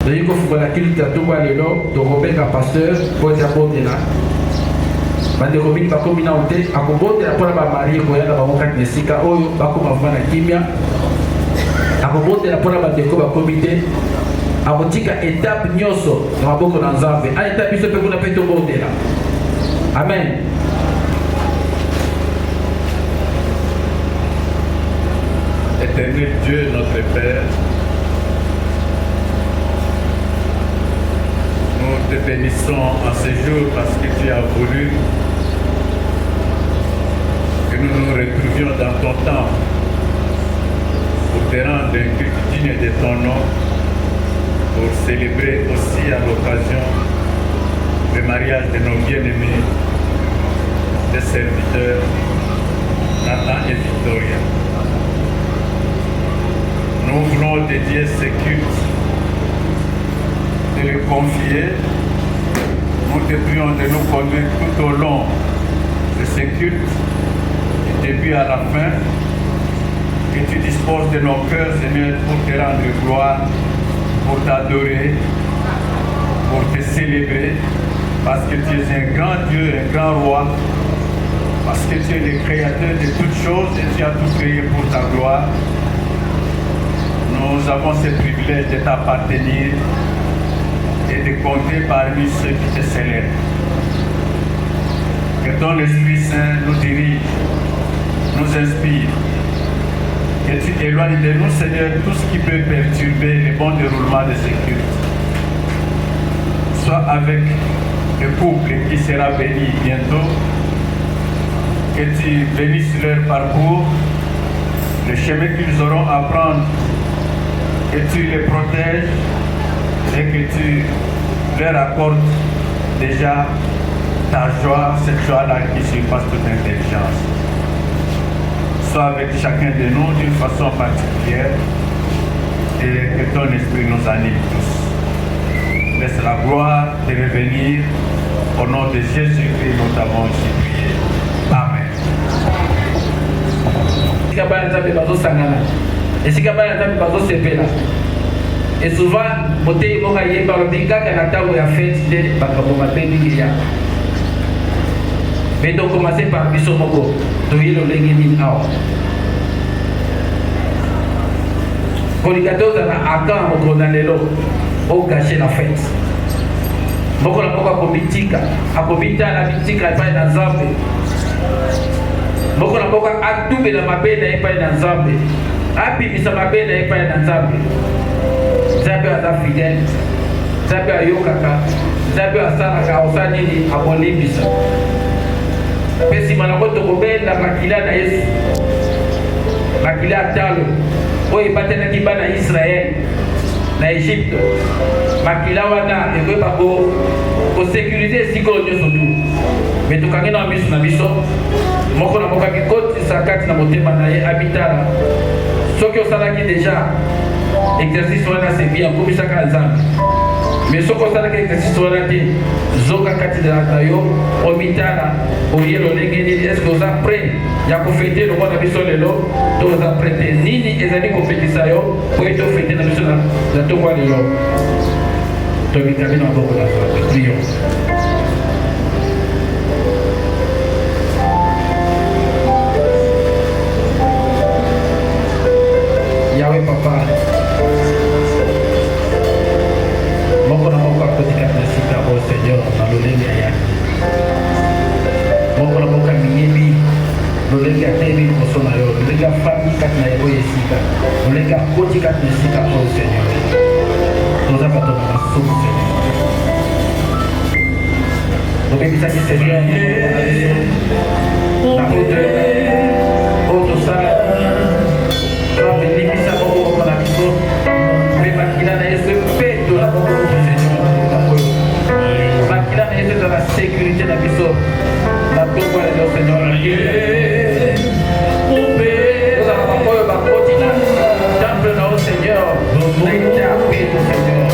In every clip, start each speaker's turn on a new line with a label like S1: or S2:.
S1: Donc il faut que la culte à tout le long de Robert pasteur pour être abordé là. Bande Robin va comme inaonté à combattre pour la mariée pour y aller à Moka Nesika Oyo Bako Mavana Kimia à combattre pour la bande de comité à botika étape nyoso dans la boko nanzambe à étape ce peut qu'on appelle tout bordé là. Amen.
S2: Éternel Dieu, notre Père, nous te bénissons en ce jour parce que tu as voulu que nous nous retrouvions dans ton temps pour te rendre un culte digne de ton nom, pour célébrer aussi à l'occasion le mariage de nos bien-aimés, des serviteurs, Nathan et Victoria. Nous voulons dédier ce culte, de le confier. Nous te prions de nous conduire tout au long de ce culte, du début à la fin, que tu disposes de nos cœurs, Seigneur, pour te rendre gloire, pour t'adorer, pour te célébrer, parce que tu es un grand Dieu, un grand roi, parce que tu es le créateur de toutes choses et tu as tout créé pour ta gloire. Nous avons ce privilège de t'appartenir et de compter parmi ceux qui te célèbrent. Que ton Esprit Saint nous dirige, nous inspire. Que tu éloignes de nous, Seigneur, tout ce qui peut perturber le bon déroulement de ce culte. Sois avec le couple qui sera béni bientôt. Que tu bénisses leur parcours, le chemin qu'ils auront à prendre, que tu les protèges et que tu leur accordes déjà ta joie, cette joie-là qui surpasse toute intelligence. Sois avec chacun de nous d'une façon particulière et que ton esprit nous anime tous. Laisse la gloire te revenir. Au nom de Jésus-Christ, nous t'avons ici prié. Amen.
S1: Et souvent, côté moraillé par le dégât qu'à la table a fait, c'est pas comme on appelle l'Ilia. Mais donc, commencer par Bissomoko, Toye le Lenguin Nao. Coligato dans la Akan, au Gronanelo, au gâcher la fête. Moko la Moka Komitika, à Komita, la Bitika, et pas dans Zambé. Moko la Moka a tout de la Mabena et pas dans Zambé. Api, il s'en Mabena et pas dans Zambé. Zabe aza fidèle, Zabe ayokaka, Zabe asalaka osanini abolimbisa. Pesi manakoto kobenda makila na Yesu. Makila talo. Oye batena kibana Israël na Égypte. Makila wana ekweba ko sécuriser sikolo nyoso tu. Mais tukangena misu na biso. Moko na moka kikoti sakati na motema na ye habitala. Soki osalaki déjà exercice wana c'est bien pour ça kazambi mais ce qu'on a exercice wana te zoka kati de la tayo au mitala au yelo lengeni est-ce que vous êtes prêts ya ko fêter le mois de biso lelo to vous êtes prêts nini ezali ko fêter yo pour être fêter na biso na to kwa lelo to bikamina boko la prions. Yahweh papa Moko na moko akotika na sika o Seigneur na lolenge ya Moko na moko miyebi lolenge atebi kosona yo lolenge famille kat na yo yesika lolenge akotika na sika o Seigneur Nous avons ton nom Seigneur Nous bénissons Seigneur na route auto sala Nous bénissons Moko na biso Makila na Yesu peto la Moko dans la sécurité de la biso, la tombe de Seigneur. Nous avons pas eu continent, temple de Seigneur, l'état paix du Seigneur.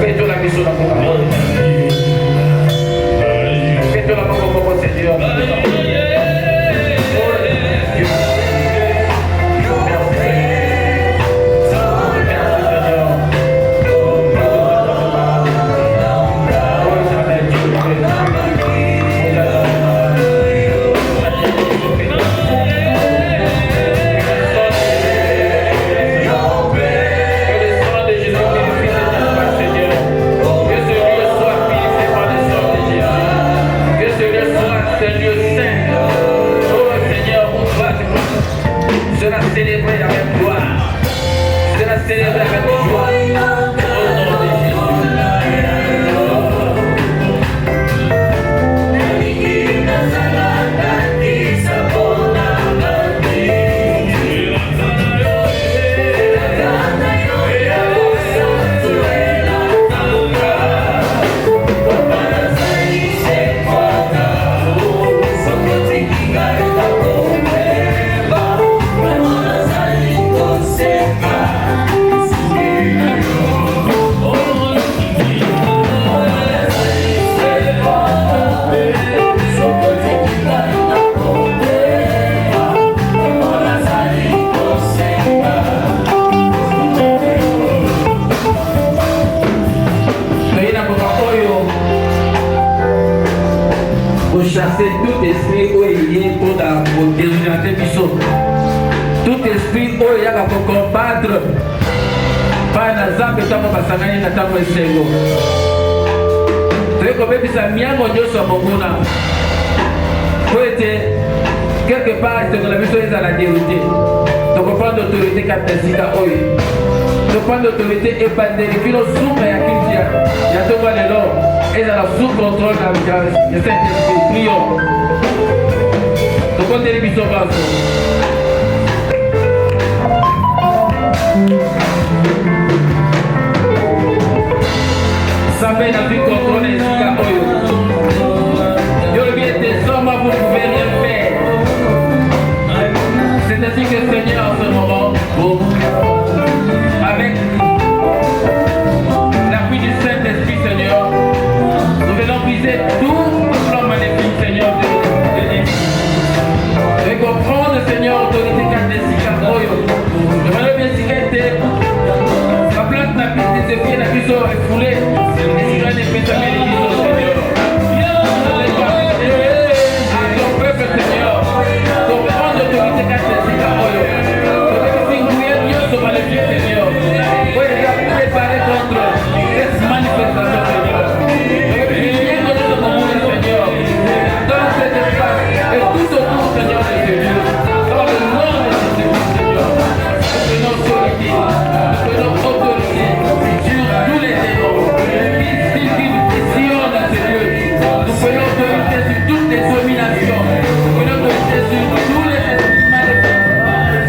S1: Paix de la biso la Moko. Paix de la Moko Seigneur. sera célébré avec gloire, sera célébré avec joie. Au nom de Jésus. Chasser tout esprit où il est pour désorienter Bissot. Tout esprit où il y a pour combattre. Pas na zambe tamo basangani na tamo esengo. Teko bebi sa miango nyoso monguna. Poete quelque part c'est que la mission est à la dérouter. Donc on prend l'autorité kapesika oyo. Donc prendre l'autorité et pas de kilo soupe ya kintia. Ya to ba lelo. Et dans la sous-contrôle de Saint-Esprit, prions. Donc on télévise au bas. Ça fait la vie contrôlée, Dieu le bien des hommes, vous pouvez rien faire. C'est ainsi que le Seigneur en ce moment, avec l'appui du Saint-Esprit, Seigneur, nous venons briser tout le plan maléfique, Seigneur, de l'ennemi. Et comprendre, Seigneur, autorité catholique, je me bien si la plante n'a plus de ses pieds, la puissance est foulée, et si rien n'est fait, ça met les bisous, Seigneur. À ton peuple, Seigneur, comprendre l'autorité catholique, si vous voulez Dieu sur maléfique, Seigneur, vous êtes déjà préparé contre cette manifestation, Seigneur. Dans cet espace et tout autour, Seigneur de Jésus, dans le nom de Jésus, Seigneur, nous prenons autorité, nous prenons autorité sur tous les démons qui sillonnent dans ces lieux. Nous prenons autorité sur toutes les dominations, nous prenons autorité sur tous les esprits maléfiques,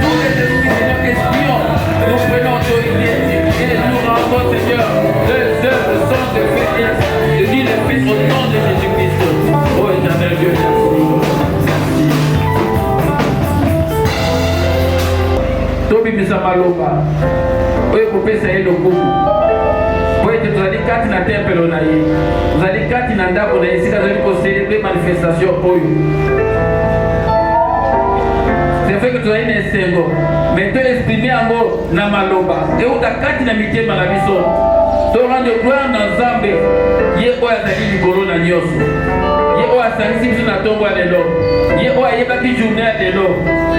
S1: tous les esprits, Seigneur, espions. Nous prenons autorité et nous rendons, Seigneur, les œuvres sont de fait de dire le Fils au nom de Jésus-Christ. Oh éternel Dieu, merci. Tobi misa maloba. Oye kopesa ye lokumu. Oye tuzali kati na tempelo na ye. Tuzali kati na ndako na ye sika tuzali ko célébrer manifestation oyo. C'est fait que tuzali na esengo. Mais to exprimer yango na maloba. Euta kati na mitema na biso. To rendre gloire na Nzambe. Ye oyo azali likolo na nyonso. Ye oyo asangisi biso na ntongo ya lelo. Ye oyo ayebaki journée ya lelo.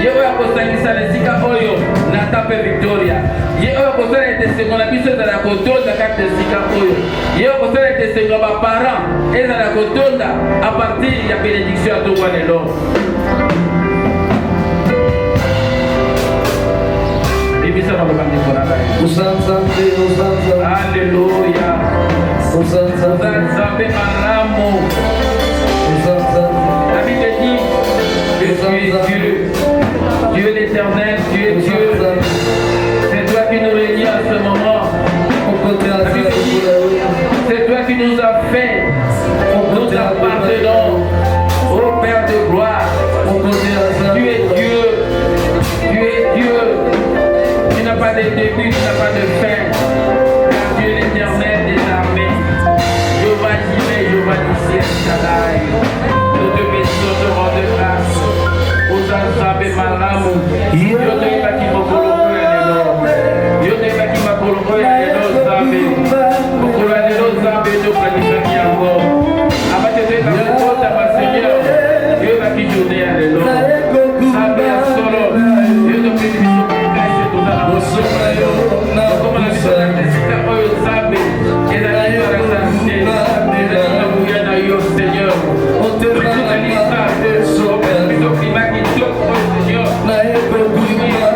S1: Ye oyo akosangisa na esika oyo na tape Victoria. Ye oyo akosala ete esengo na biso ezala kotonda kati esika oyo. Ye oyo akosala ete esengo ya baparent ezala kotonda a partir ya bénédiction ya ntongo ya lelo. Bibisa maloba ndeko na ngai. Alléluia. Nzambe malamu. La Bible dit que tu es Dieu. Dieu l'éternel, tu es Dieu. C'est toi qui nous réunis à ce moment. La Bible dit, c'est toi qui nous as fait. Nous appartenons au Père de gloire. Tu es Dieu. Tu es Dieu. Tu n'as pas de début, tu n'as pas de fin. Car tu es l'éternel des armées. Jéhovah Jireh, Jéhovah Nissi, Shaddai. Nous te bénissons, te rendons grâce. Nzambe malamu. Yo te baki mokolo ya lelo. Yo te baki mokolo ya lelo Nzambe. Mokolo ya lelo Nzambe to planifie yango. Abate te baki kota ma Seigneur. Yo baki journée ya lelo. Nzambe ya solo. Yo te bénissons caché tout dans la mosoma yo. Comme la mission de Sika oyo Nzambe. Et la vie de la santé. Et la vie de yo Seigneur. On te remercie. Seigneur.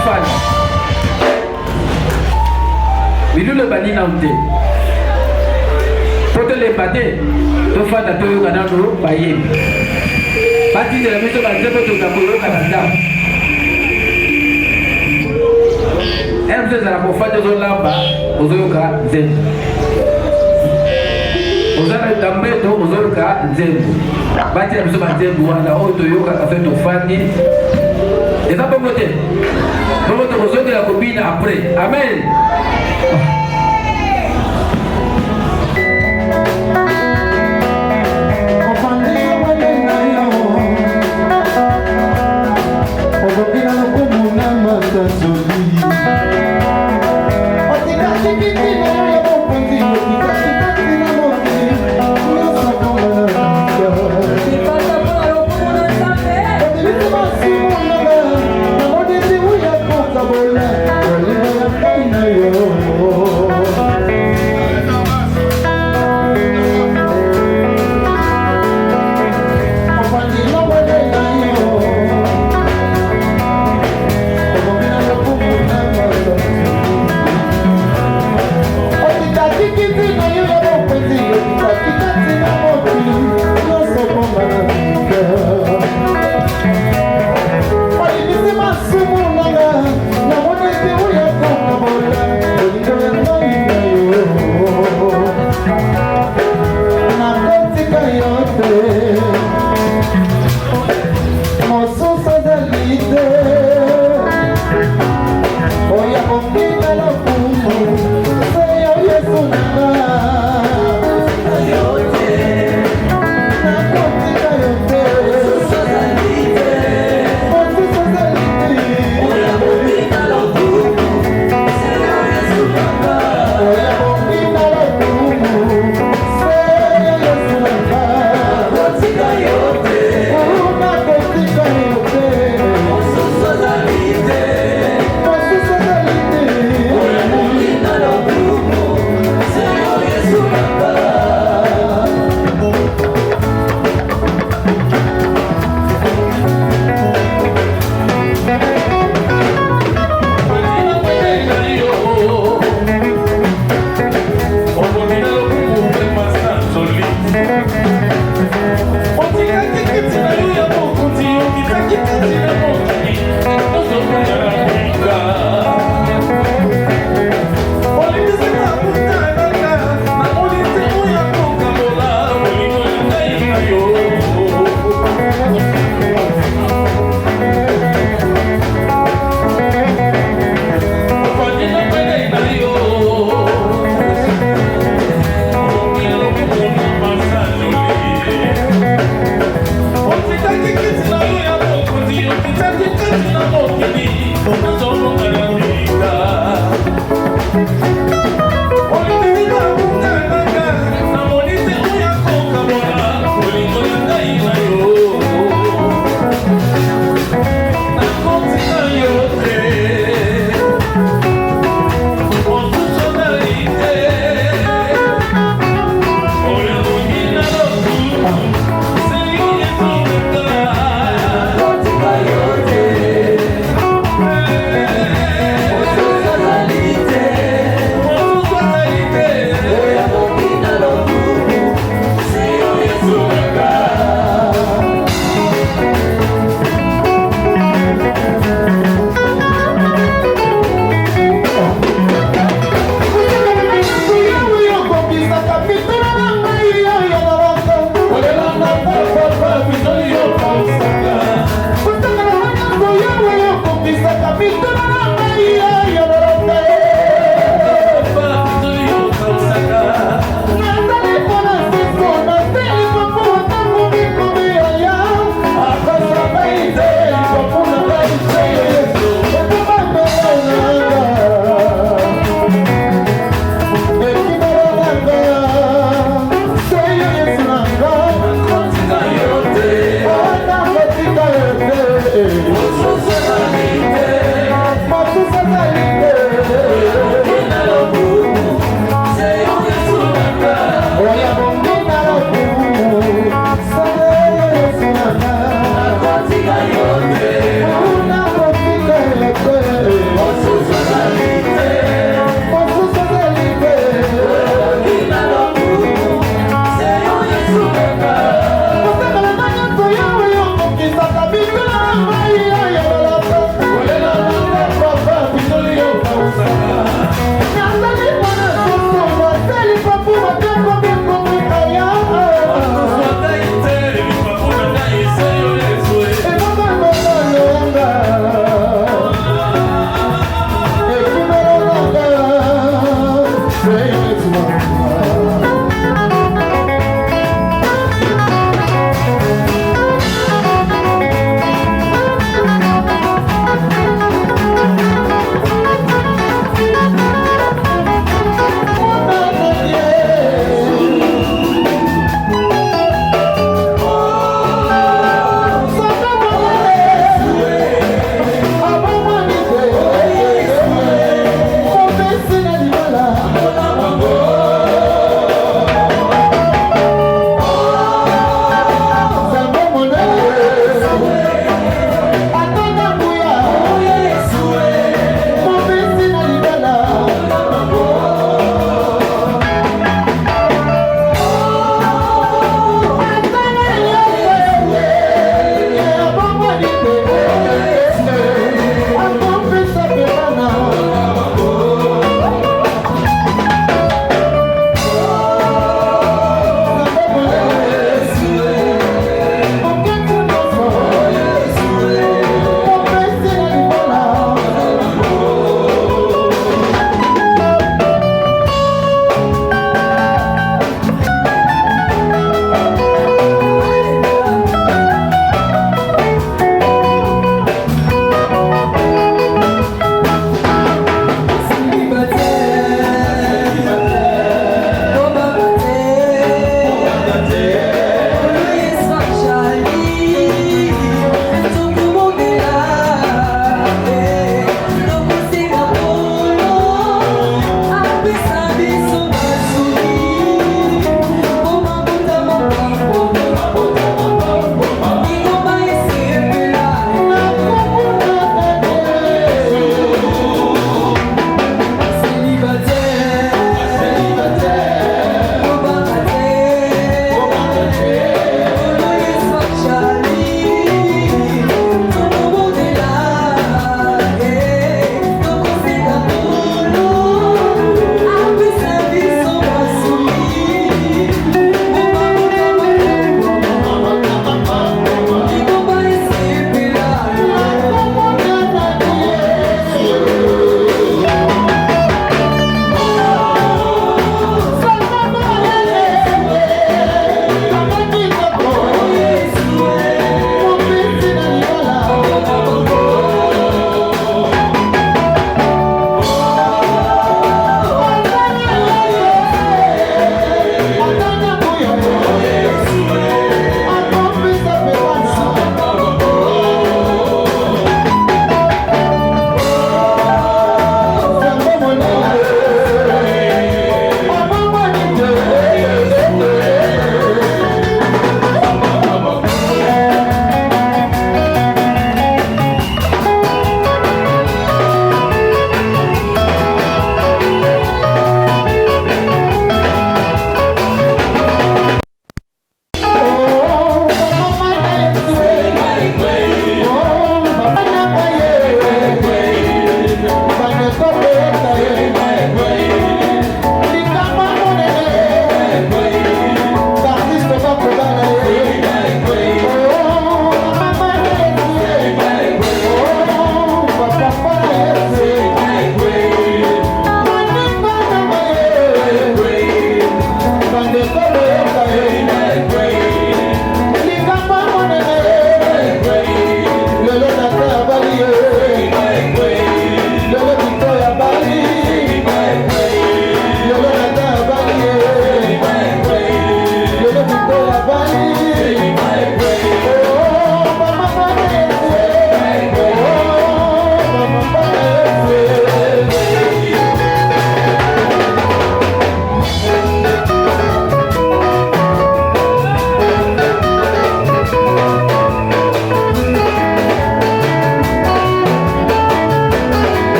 S1: tofana bilule bani na mte poto le bate tofana to kana no bayembi bati de la meso ba zepo to takolo kana ndam emze za kufanya zo lamba uzoyoka zembo uzana dambeto uzoyoka zembo bati ya meso ba zembo wala o to yoka ka feto fani eza bongote uzoyoka la kobina après amen.
S3: Oh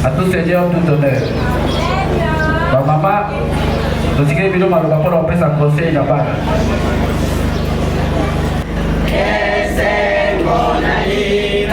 S1: À tout Seigneur, tout honneur. Maman, nous disons que nous avons fait un conseil là-bas.
S3: Ibala,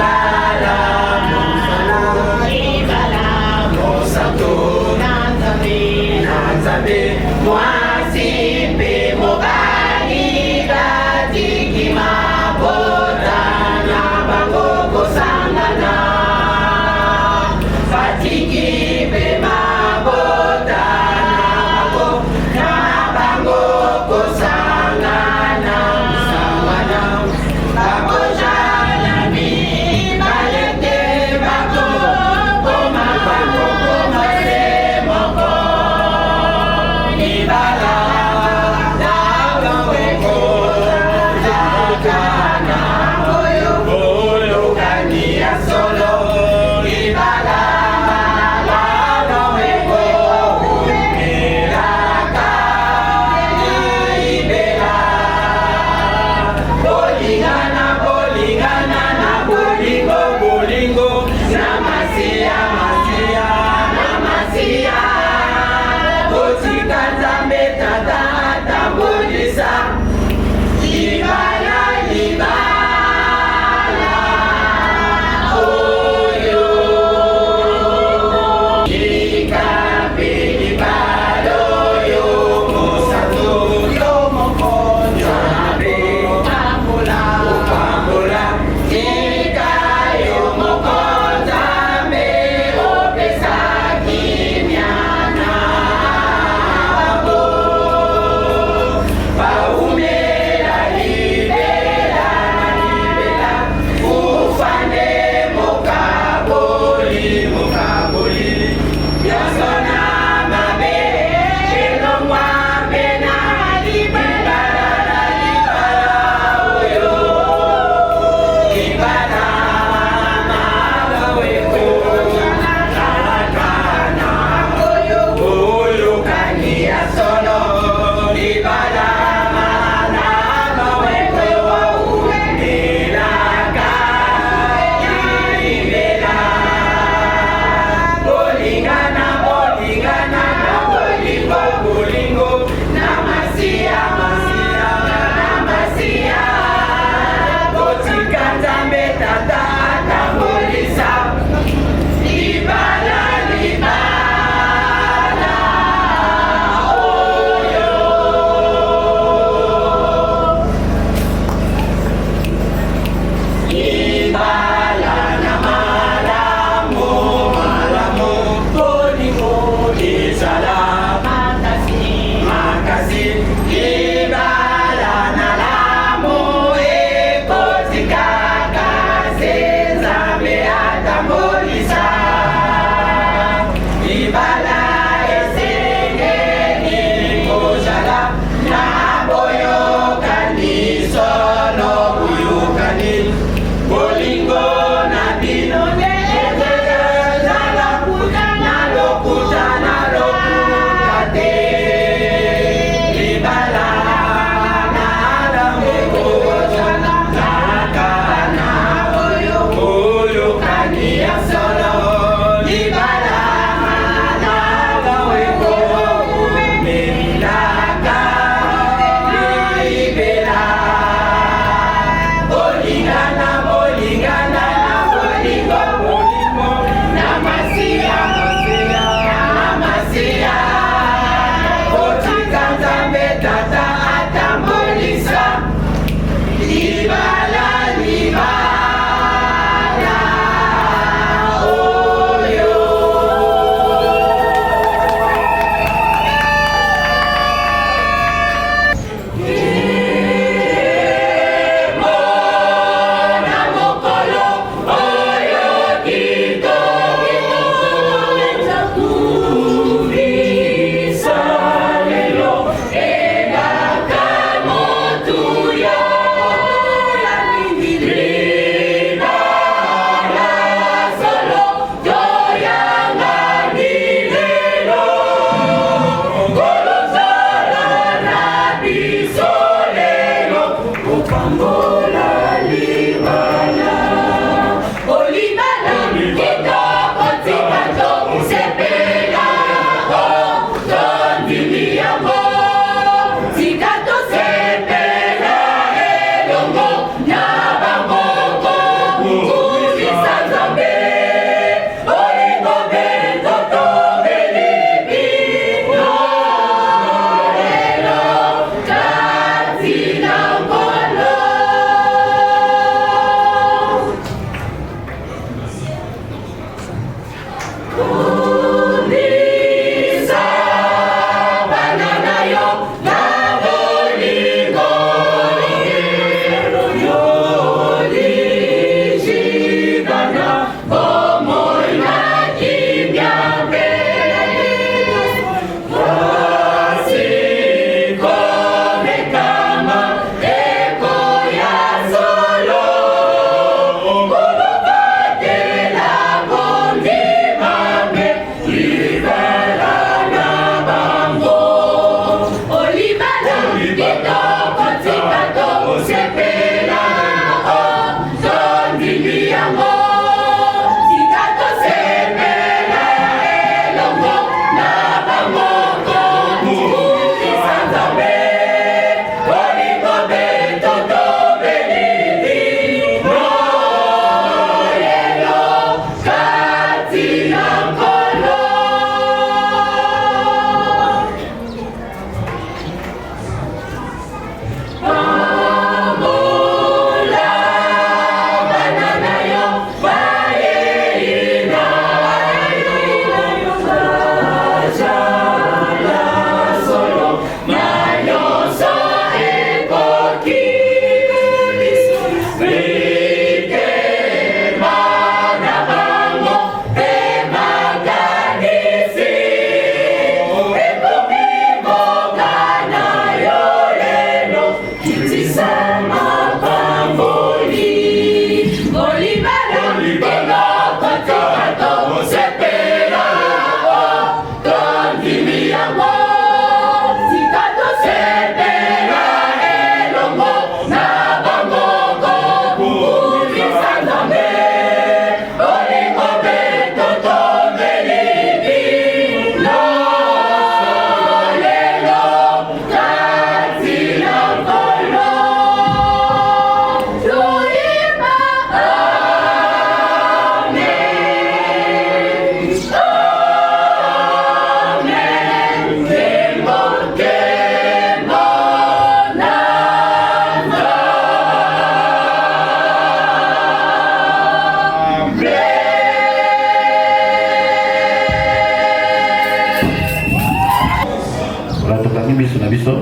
S1: biso na biso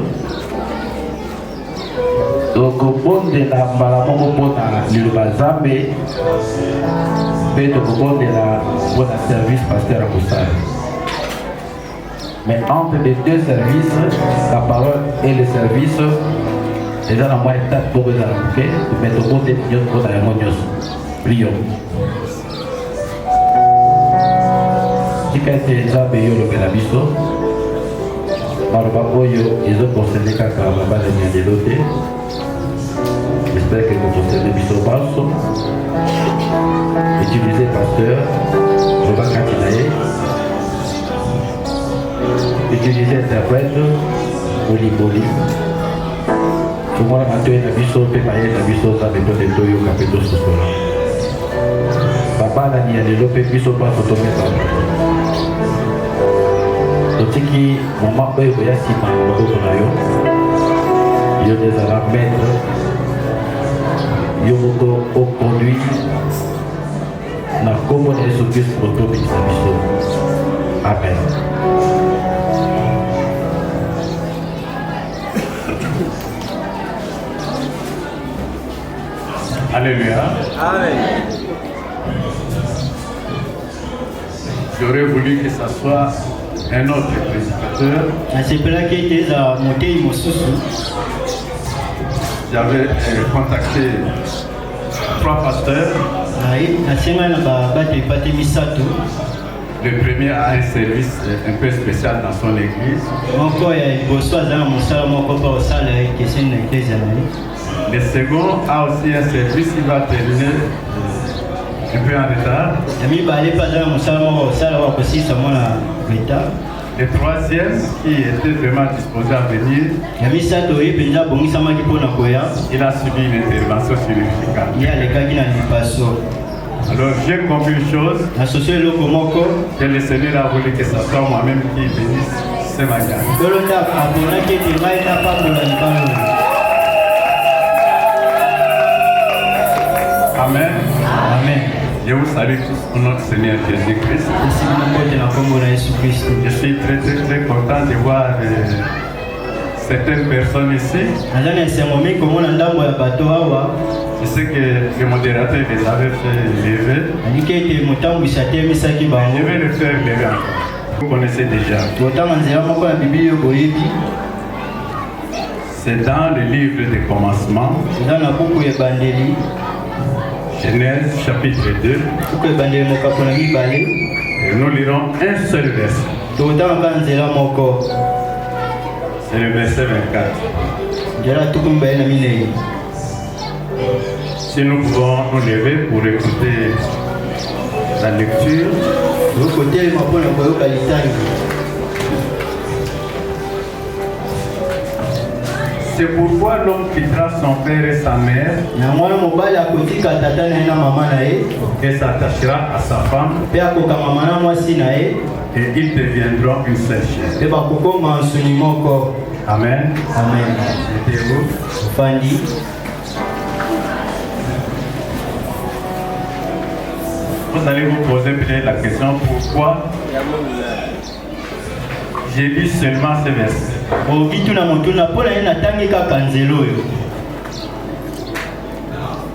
S1: tokobondela mbala moko mpona liloba Nzambe mpe tokobondela mpona service pasteur akosala. Mais entre les deux services, la parole et le service, déjà dans moi étape pour les arrêter, mais tokobondela nyonso mpona yango nyonso. Prions. Tika ete Nzambe yo lobela biso maloba oyo ezokoncerne kaka babala ya lelo te. J'espère que vous concernez biso baso. Utilisez pasteur Roba Katinaye. Utilisez interprète Oli. Tumora matoye na biso pe maye na biso za beto de toyo kapeto sosola. Babala ni ya lelo pe biso baso tometa. Totiki mama oyo ya sima maboko na yo. Yo ezala maître. Yo moko au conduit na kombo na Yesu Kristo tobikisa biso. Amen.
S2: Alléluia.
S3: Amen.
S2: J'aurais voulu que ça soit un autre prédicateur. J'avais contacté 3 pasteurs. Le premier a un service un peu spécial dans son église. Le second a aussi un service qui va terminer un peu en retard. Le troisième qui était vraiment disposé à venir, il a subi une intervention chirurgicale. Alors j'ai compris une chose, que le Seigneur a voulu que ce soit moi-même qui bénisse ce mariage. Amen.
S3: Amen.
S2: Je vous salue tous au nom du Seigneur Jésus-Christ. Je suis très content de voir certaines personnes ici. Je sais que le modérateur les avait fait lever. Je vais le faire lever encore. Vous connaissez déjà. C'est dans le livre de commencement. Genèse chapitre 2. Et nous lirons un seul verset. C'est le verset 24. Si nous pouvons nous lever pour écouter la lecture. C'est pourquoi l'homme quittera son père et sa mère et s'attachera à sa femme et ils deviendront une seule chair. Amen.
S3: Amen.
S2: Mettez-vous. Vous allez vous poser peut-être la question pourquoi j'ai lu seulement ce verset.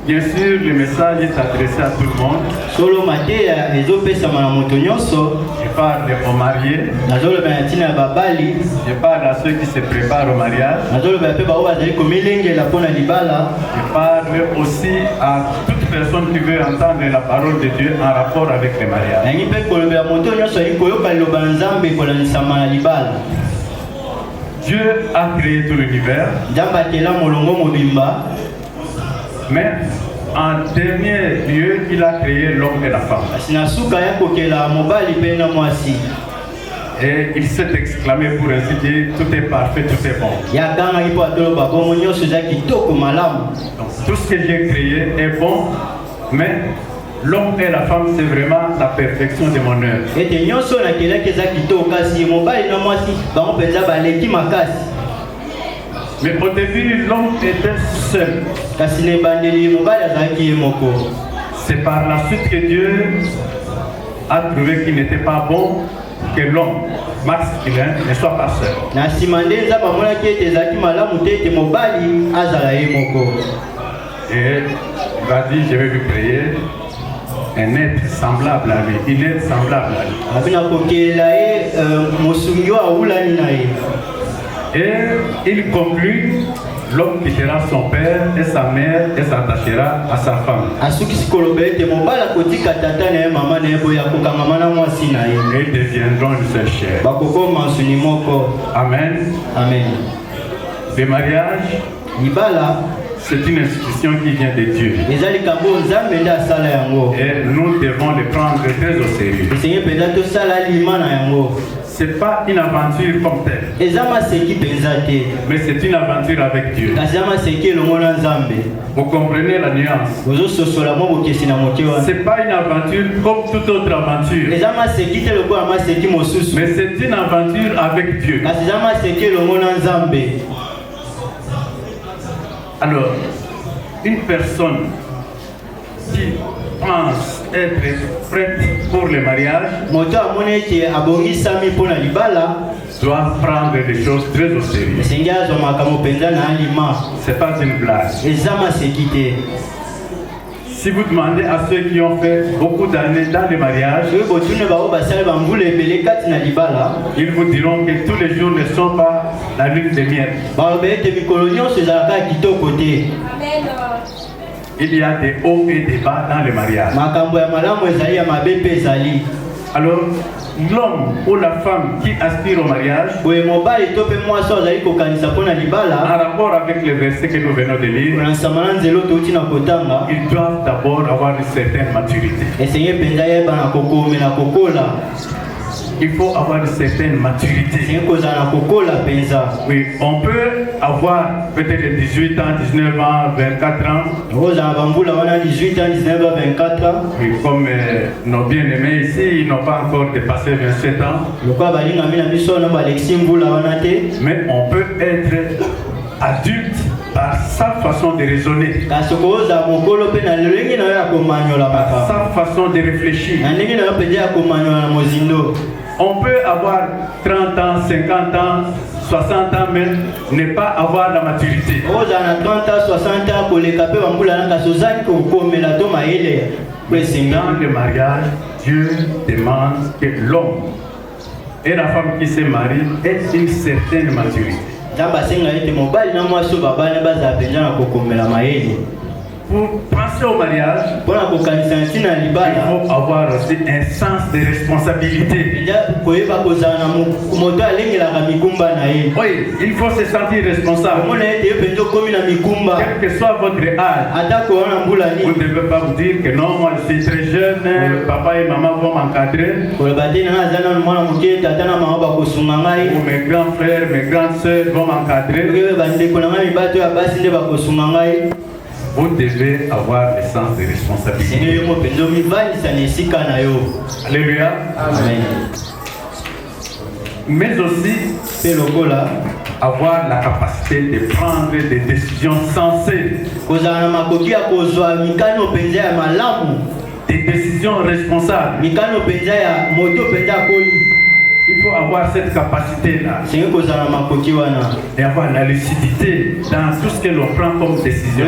S2: Bien sûr, le message est adressé à tout le monde. Je parle aux mariés. Je parle à ceux qui se préparent au mariage. Je parle aussi à toute personne qui veut entendre la parole de Dieu en rapport avec le mariage. Dieu a créé tout l'univers. Mais en dernier lieu, il a créé l'homme et la femme. Et il s'est exclamé pour ainsi dire, tout est parfait, tout est bon. Donc, tout ce que j'ai créé est bon, mais l'homme et la femme, c'est vraiment la perfection de mon œuvre. Mais au début, l'homme était seul. C'est par la suite que Dieu a trouvé qu'il n'était pas bon que l'homme masculin ne soit pas seul. Et il va dire, je vais lui créer un être semblable à lui, une être semblable à lui. Et il conclut, l'homme quittera son père et sa mère et s'attachera à sa femme. Et ils deviendront une seule chair. Amen.
S3: Amen.
S2: Le mariage, c'est une institution qui vient de Dieu. Et nous devons le prendre très au sérieux. Ce n'est pas une aventure comme telle. Mais c'est une aventure avec Dieu. Vous comprenez la nuance? Ce n'est pas une aventure comme toute autre aventure. Mais c'est une aventure avec Dieu. Alors, une personne qui pense être prête pour le mariage doit prendre les choses très au sérieux. Ce n'est pas une blague. Si vous demandez à ceux qui ont fait beaucoup d'années dans le mariage, ils vous diront que tous les jours ne sont pas la lune de miel. Il y a des hauts et des bas dans le mariage. Alors, l'homme ou la femme qui aspire au mariage, en rapport avec le verset que nous venons de lire, ils doivent d'abord avoir une certaine maturité. Il faut avoir une certaine maturité. Oui, on peut avoir peut-être 18 ans, 19 ans, 24 ans. Oui, comme nos bien-aimés ici, ils n'ont pas encore dépassé 27 ans. Mais on peut être adulte par sa façon de raisonner, par sa façon de réfléchir. On peut avoir 30 ans, 50 ans, 60 ans, mais ne pas avoir la maturité. Dans le mariage, Dieu demande que l'homme et la femme qui se marient aient une certaine maturité. Pour penser au mariage, il faut avoir aussi un sens de responsabilité. Oui, il faut se sentir responsable. Quel que soit votre âge, vous ne devez pas vous dire que non, moi je suis très jeune, papa et maman vont m'encadrer. Ou mes grands frères, mes grandes soeurs vont m'encadrer. Vous devez avoir le sens de responsabilité. Alléluia. Amen. Mais aussi, avoir la capacité de prendre des décisions sensées. Des décisions responsables. Il faut avoir cette capacité-là et avoir la lucidité dans tout ce que l'on prend comme décision.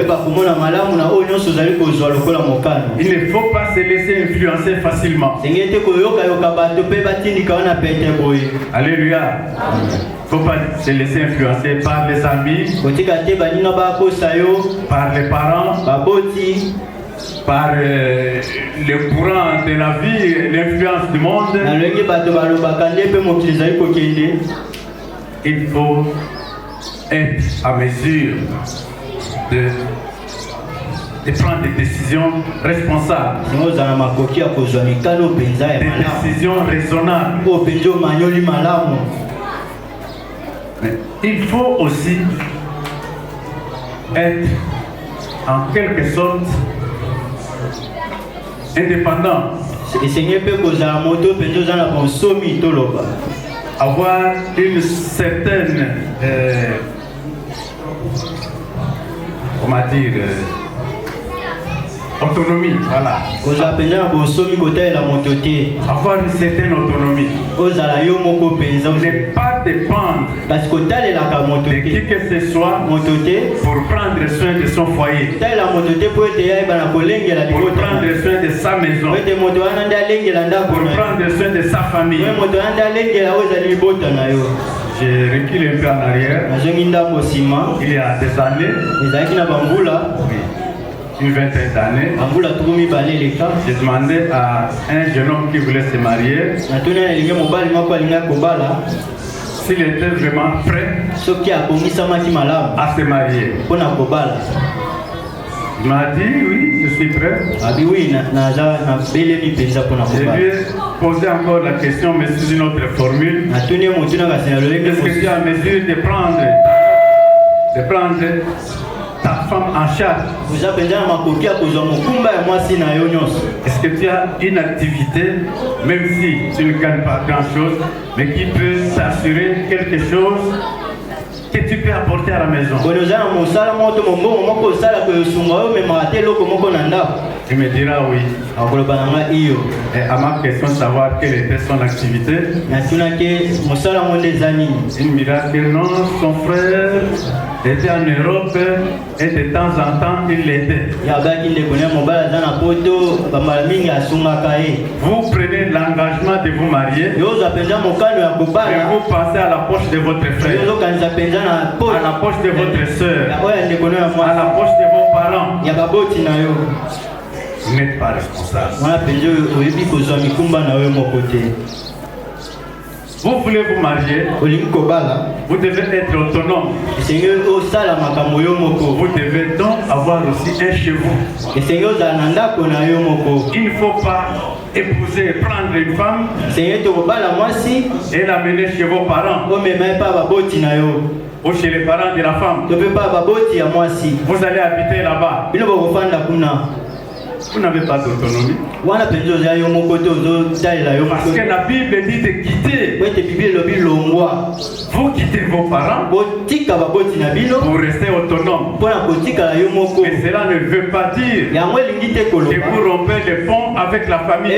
S2: Il ne faut pas se laisser influencer facilement. Alléluia. Il ne faut pas se laisser influencer par les amis, par les parents, par le courant de la vie, l'influence du monde. Il faut être à mesure de prendre des décisions responsables, des décisions raisonnables. Mais il faut aussi être en quelque sorte indépendant. Avoir une certaine comment dire autonomie, voilà. Avoir une certaine autonomie. Ne pas dépendre de qui que ce soit pour prendre soin de son foyer, pour prendre soin de sa maison, pour prendre soin de sa famille. Je recule un peu en arrière. Il y a des années, une vingtaine d'années, j'ai demandé à un jeune homme qui voulait se marier s'il était vraiment prêt à se marier. Il m'a dit oui, je suis prêt. Je lui ai posé encore la question, mais sous une autre formule. Est-ce que tu es en mesure de prendre ta femme en charge? Est-ce que tu as une activité, même si tu ne gagnes pas grand-chose, mais qui peut t'assurer quelque chose que tu peux apporter à la maison? Il me dira oui. Et à ma question de savoir quelle était son activité, il me dira que non, son frère était en Europe et de temps en temps il l'était. Vous prenez l'engagement de vous marier et vous passez à la poche de votre frère, à la poche de votre soeur, à la poche de vos parents. Vous n'êtes pas responsable. Vous voulez vous marier, vous devez être autonome. Vous devez donc avoir aussi un chez vous. Il ne faut pas épouser, prendre une femme et l'amener chez vos parents ou chez les parents de la femme. Vous allez habiter là-bas. Vous n'avez pas d'autonomie. Parce que la Bible dit de quitter. Vous quittez vos parents pour rester autonome. Mais cela ne veut pas dire que vous rompez les ponts avec la famille.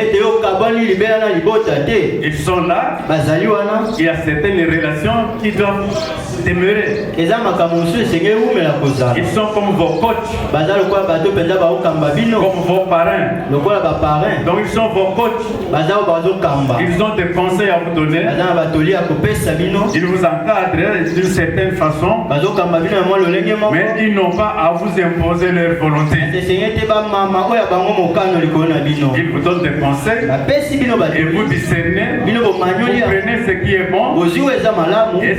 S2: Ils sont là. Il y a certaines relations qui doivent demeurer. Ils sont comme vos coachs, comme vos parrains. Donc ils sont vos coachs. Ils ont des conseils à vous donner. Ils vous encadrent d'une certaine façon. Mais ils n'ont pas à vous imposer leur volonté. Ils vous donnent des conseils et vous discernez. Vous prenez ce qui est bon et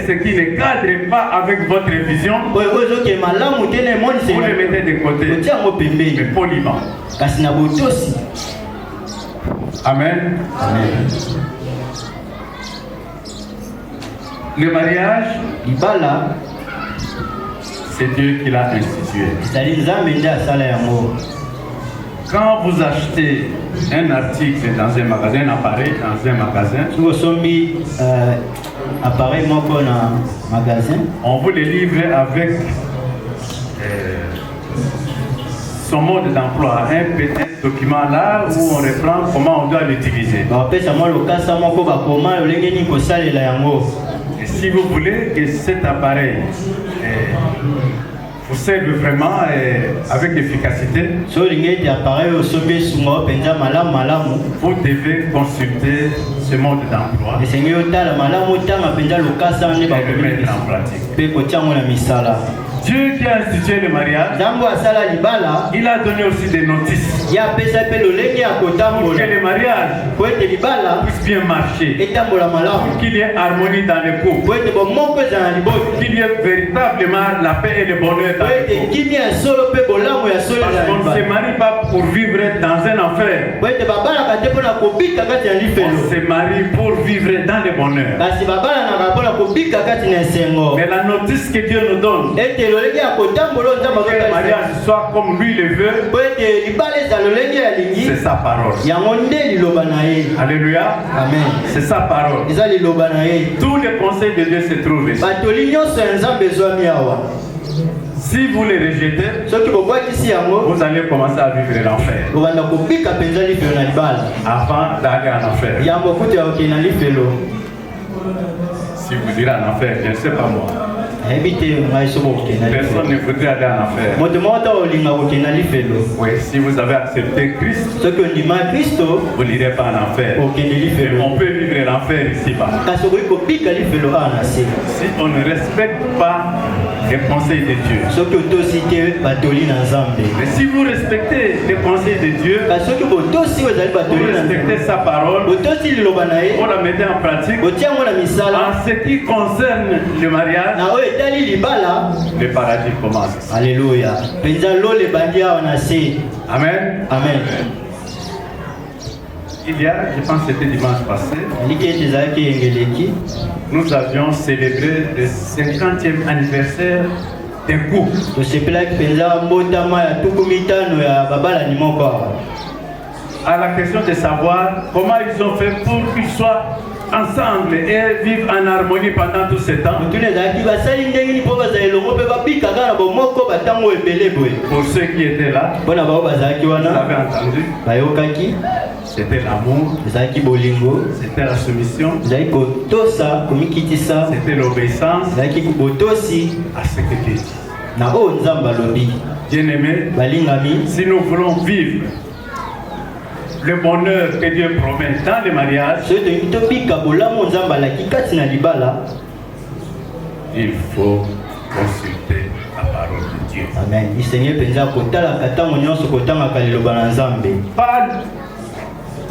S2: ce qui ne cadre pas avec votre vision. Vous les mettez de côté, mais poliment. Amen.
S3: Amen.
S2: Le mariage, c'est Dieu qui l'a institué. Quand vous achetez un article dans un magasin, un appareil dans un magasin, on vous le livre avec son mode d'emploi, un petit document là où on reprend comment on doit l'utiliser. Et si vous voulez que cet appareil vous serve vraiment avec efficacité, vous devez consulter ce mode d'emploi et le mettre en pratique. Dieu qui a institué le mariage, il a donné aussi des notices pour que le mariage puisse bien marcher, pour qu'il y ait harmonie dans le couple, qu'il y ait véritablement la paix et le bonheur dans le couple. Parce qu'on ne se marie pas pour vivre dans un enfer. On se marie pour vivre dans le bonheur. Mais la notice que Dieu nous donne, que le mariage soit comme lui le veut, c'est sa parole. Alléluia.
S3: Amen.
S2: C'est sa parole. Tous les conseils de Dieu se trouvent ici. Si vous les rejetez, vous allez commencer à vivre l'enfer avant d'aller en enfer. Si vous direz en enfer, je ne sais pas moi. Personne ne voudrait aller en enfer. Oui, si vous avez accepté Christ, vous n'irez pas en enfer. Mais on peut vivre l'enfer ici-bas. Si on ne respecte pas les conseils de Dieu. Mais si vous respectez les conseils de Dieu, vous respectez sa parole, vous la mettez en pratique, en ce qui concerne le mariage, le paradis commence.
S3: Alléluia.
S2: Amen.
S3: Amen.
S2: Il y a, je pense que c'était dimanche passé, nous avions célébré le 50e anniversaire d'un couple. À la question de savoir comment ils ont fait pour qu'ils soient ensemble et vivre en harmonie pendant tout ce temps. Pour ceux qui étaient là, vous avez entendu, c'était l'amour, c'était la soumission, c'était l'obéissance à ce que Dieu dit. Bien-aimés, si nous voulons vivre le bonheur que Dieu promet dans le mariage, il faut consulter la parole de Dieu. Pas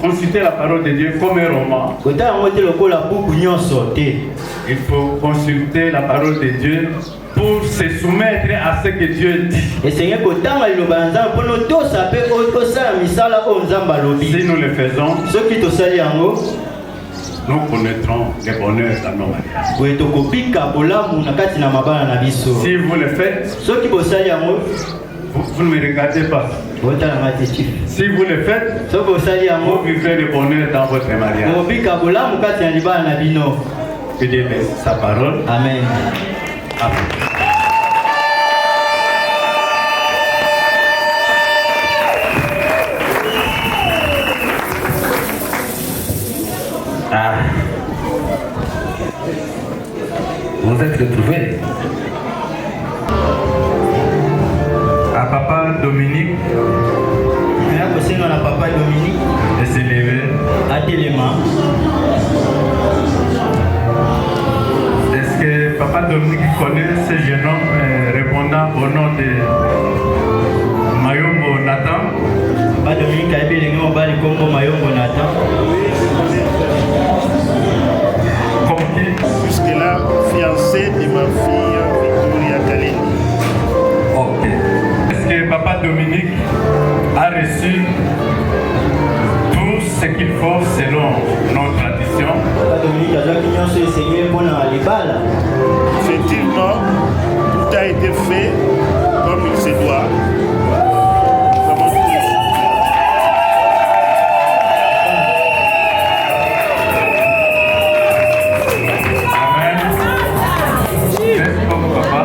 S2: consulter la parole de Dieu comme un roman. Il faut consulter la parole de Dieu pour se soumettre à ce que Dieu dit. Si nous le faisons, nous connaîtrons le bonheur dans nos mariages. Si vous le faites, vous ne me regardez pas. Si vous le faites, vous vivrez le bonheur dans votre mariage. Que Dieu laisse sa parole.
S3: Amen.
S2: Amen.
S1: Ah. Vous êtes retrouvés.
S2: À Papa Dominique de se lever. Est-ce que Papa Dominique connaît ce jeune homme répondant au nom de Mayombo Nathan? Comme qui?
S4: Jusque-là, fiancé de ma fille Victoria Kalendi.
S2: Ok. Est-ce que Papa Dominique a reçu tout ce qu'il faut selon nos traditions?
S4: Effectivement, tout a été fait comme il se doit.
S2: Amen. Merci beaucoup, papa.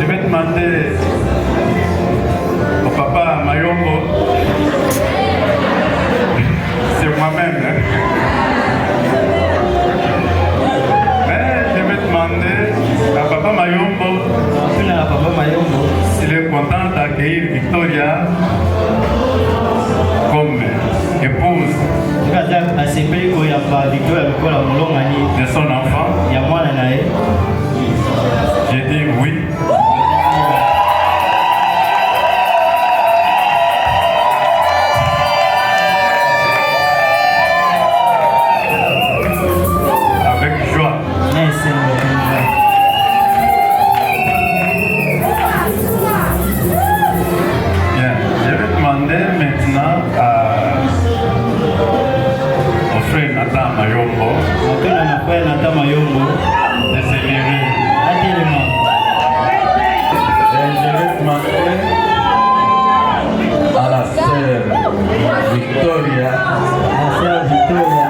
S2: Je vais demander au papa Mayombo, c'est moi-même, hein? Mais je vais demander à papa Mayombo s'il est content d'accueillir Victoria comme épouse de son enfant. J'ai dit oui. Avec joie. Bien. Je vais demander maintenant au frère Nathan Mayombo de se lever. Et je vais demander à la sœur Victoria de se lever.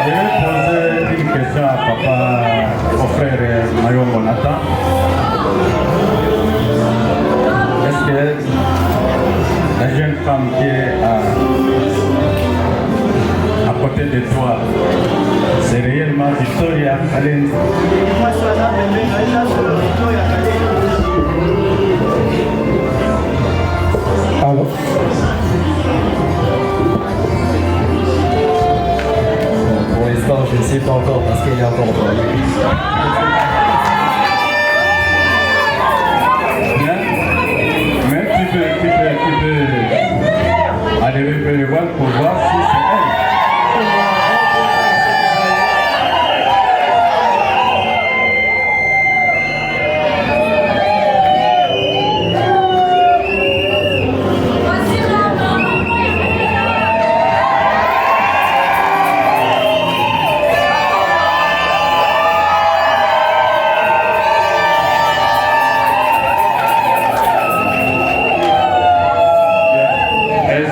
S2: Je vais poser une question à papa, au frère Mayombo Nathan. Est-ce que la jeune femme qui est à côté de toi, c'est réellement Victoria Kalendi?
S5: Alors, pour l'instant, je ne sais pas encore parce qu'il est encore pas.
S2: Bien. Mais tu peux aller vers le voile pour voir si c'est elle.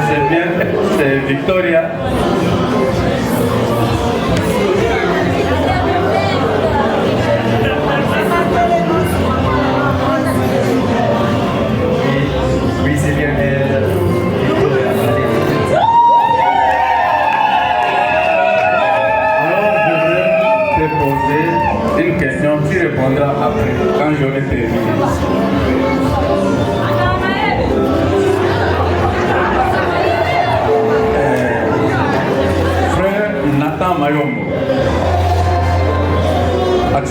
S2: C'est bien, c'est Victoria.
S5: Oui, c'est bien.
S2: Alors, je vais te poser une question, tu répondras après, quand j'aurai terminé.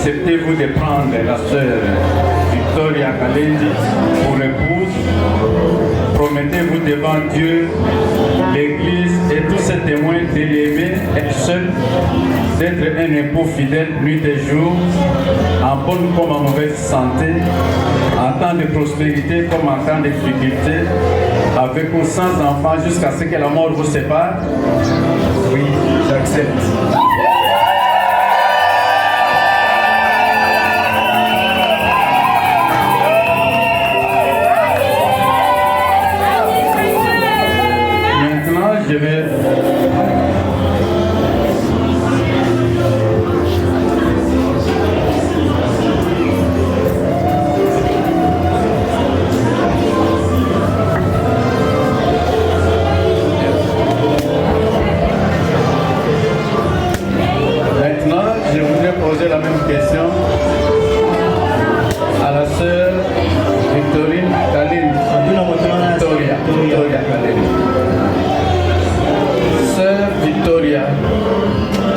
S2: acceptez-vous de prendre la sœur Victoria Kalendi pour épouse? Promettez-vous devant Dieu, l'Église et tous ces témoins de l'aimer, être seul, d'être un époux fidèle nuit et jour, en bonne comme en mauvaise santé, en temps de prospérité comme en temps de difficulté, avec ou sans enfants jusqu'à ce que la mort vous sépare? Oui, j'accepte. Maintenant, je vais... la même question à la sœur Victorine Kalendi. Victoria Kalendi. Sœur Victoria,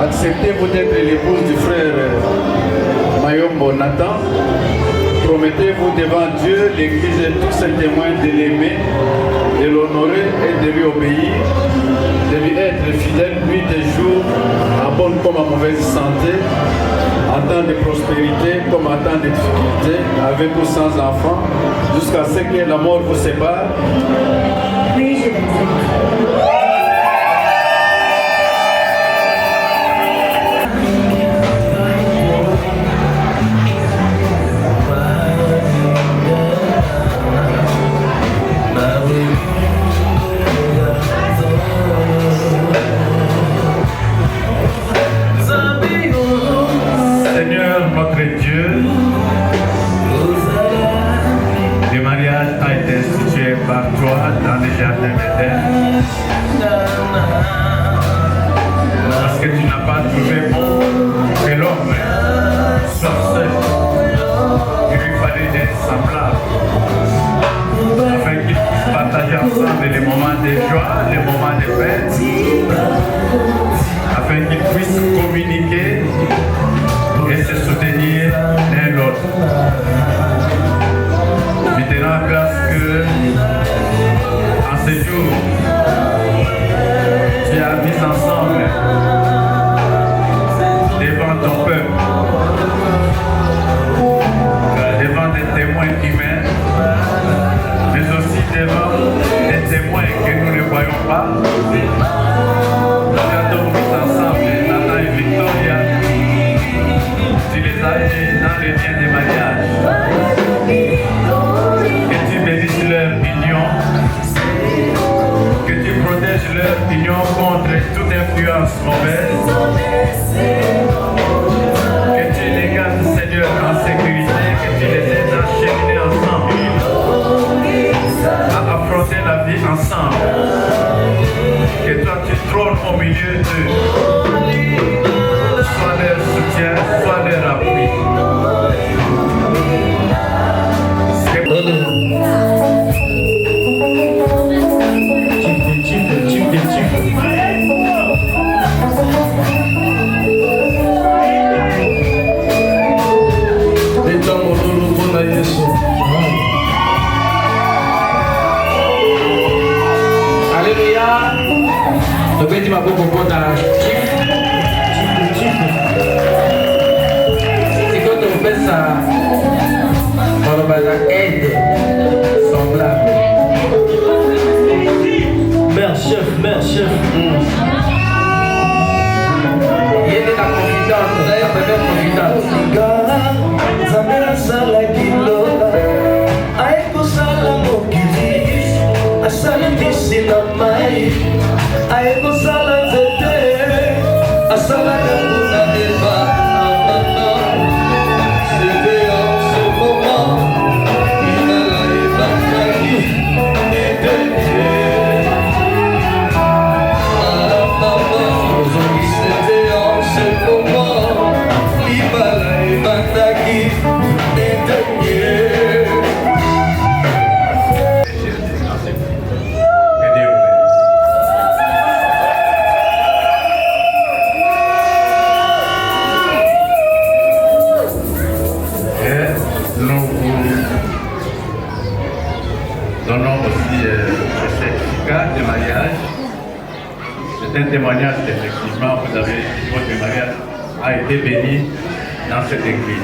S2: acceptez-vous d'être l'épouse du frère Mayombo Nathan? Promettez-vous devant Dieu, l'Église et tous ses témoins de l'aimer, de l'honorer et de lui obéir, de lui être fidèle nuit et jour, en bonne comme en mauvaise santé, en temps de prospérité comme en temps de difficulté, avec ou sans enfants, jusqu'à ce que la mort vous sépare?
S3: Oui, je l'accepte.
S2: Seigneur notre Dieu, le mariage a été institué par toi dans le jardin d'Éden. Parce que tu n'as pas trouvé bon que l'homme soit seul. Il lui fallait d'être semblable, afin qu'ils puissent partager ensemble les moments de joie, les moments de paix, afin qu'ils puissent communiquer et se soutenir l'un l'autre. Maintenant, grâce que en ce jour, tu as mis ensemble devant ton peuple, devant des témoins humains, mais aussi devant des témoins que nous ne voyons pas. Nous avons mis ensemble Nathan et Victoria. Tu les as mis dans le lien de mariage. Que tu bénisses leur union. Que tu protèges leur union contre toute influence mauvaise. Que tu les gardes, Seigneur, en sécurité. Que tu les aides à cheminer ensemble. À affronter la vie ensemble. Que toi tu trônes au milieu d'eux. Sois leur soutien, sois leur appui.
S1: Alléluia. Donc, tu vas beaucoup pour ta ça, on va aide semblable.
S6: Mère chef.
S1: Il y a de la confidence, la première confidence.
S6: Zamela sala kilola, aiko sala mokili, asala kisina mai, aiko sala zete, asala kakuna eva.
S2: certificat de mariage. C'est un témoignage qu'effectivement, vous avez, votre mariage a été béni dans cette église.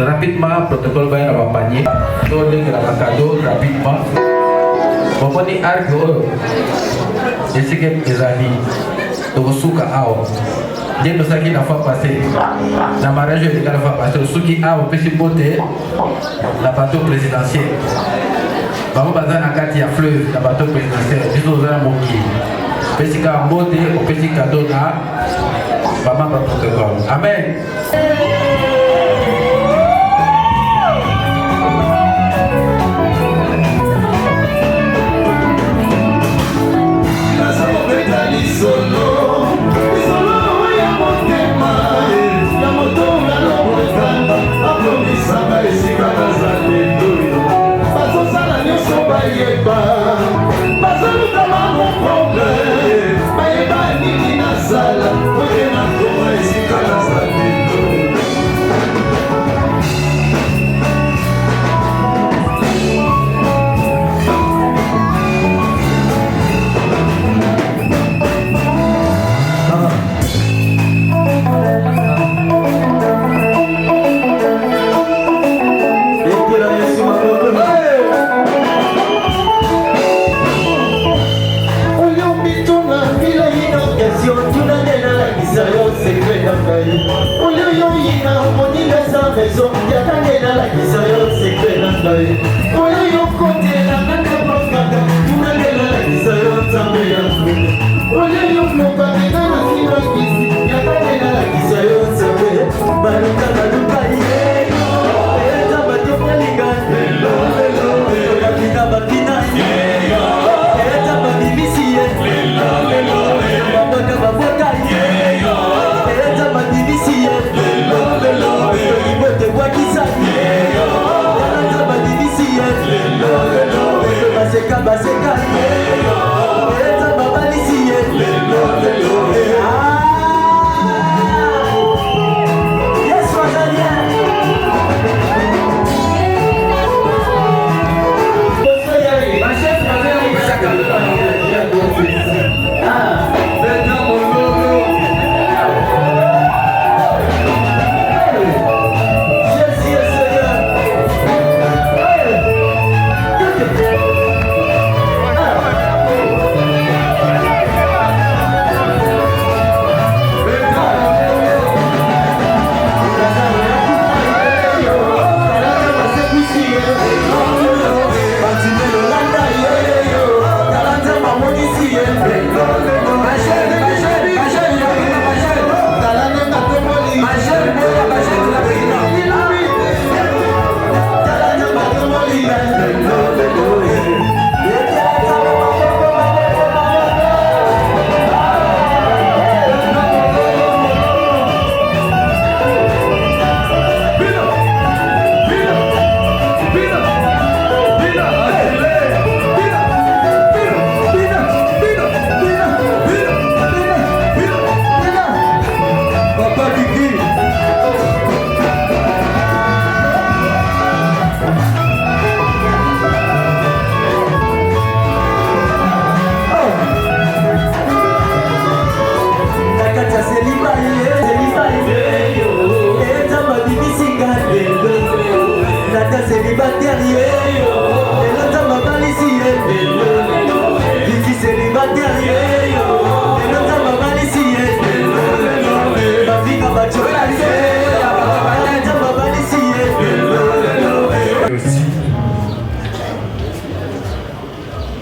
S1: Rapidement, protocole va y avoir panier. Tout le cadeau rapidement. Bon, on est argo. Et c'est que les amis, au souka ao. Dès que ça qui n'a pas passé, la mariage est n'a pas passé. Au souki ao, peut se porter la bateau présidentiel. Vamos bazar na carte à fleuve, la bateau présidentiel. Ils ont un moki. Petit cadeau, au petit cadeau là. Maman va protocole. Amen.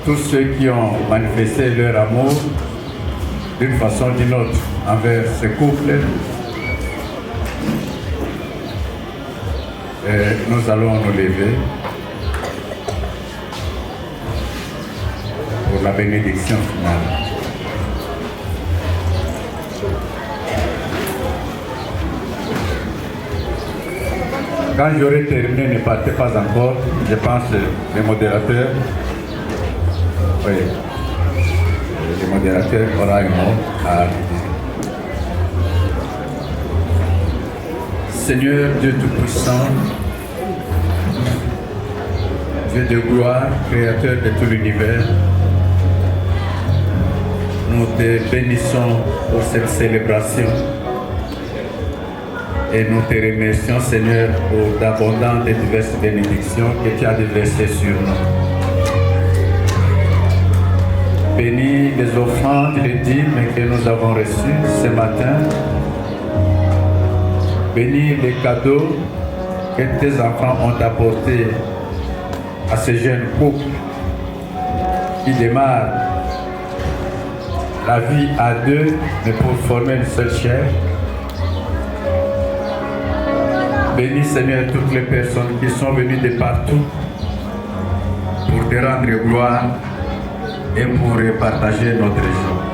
S2: Tous ceux qui ont manifesté leur amour d'une façon ou d'une autre envers ce couple, nous allons nous lever pour la bénédiction finale. Quand j'aurai terminé, ne partez pas encore, je pense les modérateurs. Oui. Les modérateur aura un mot à dire. Seigneur Dieu Tout-Puissant, Dieu de gloire, Créateur de tout l'univers, nous te bénissons pour cette célébration et nous te remercions, Seigneur, pour d'abondantes et diverses bénédictions que tu as déversées sur nous. Bénis les offrandes et les dîmes que nous avons reçues ce matin. Bénis les cadeaux que tes enfants ont apportés à ce jeune couple qui démarre la vie à deux, mais pour former une seule chair. Bénis, Seigneur, toutes les personnes qui sont venues de partout pour te rendre gloire et pour partager notre joie.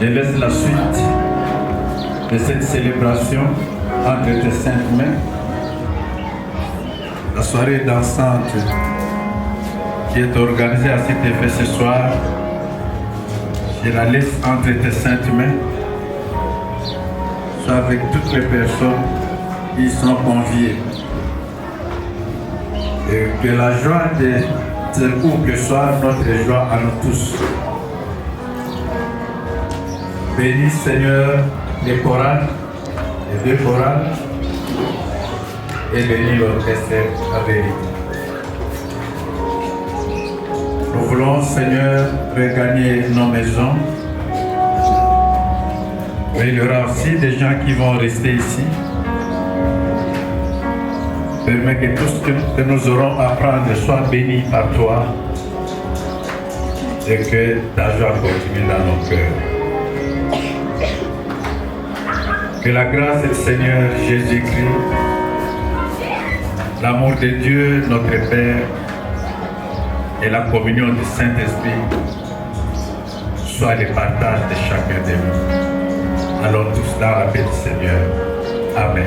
S2: Je laisse la suite de cette célébration entre tes saintes mains. La soirée dansante qui est organisée à cet effet ce soir, je la laisse entre tes saintes mains, soit avec toutes les personnes qui sont conviées. Et que la joie de ce couple soit notre joie à nous tous. Bénis, Seigneur, les chorales, les deux chorales, et bénis l'orchestre à vérité. Nous voulons, Seigneur, regagner nos maisons. Mais il y aura aussi des gens qui vont rester ici. Permets que tout ce que nous aurons à prendre soit béni par toi et que ta joie continue dans nos cœurs. Que la grâce du Seigneur Jésus-Christ, l'amour de Dieu, notre Père, et la communion du Saint-Esprit soient les partages de chacun de nous. Allons tous dans la paix du Seigneur. Amen.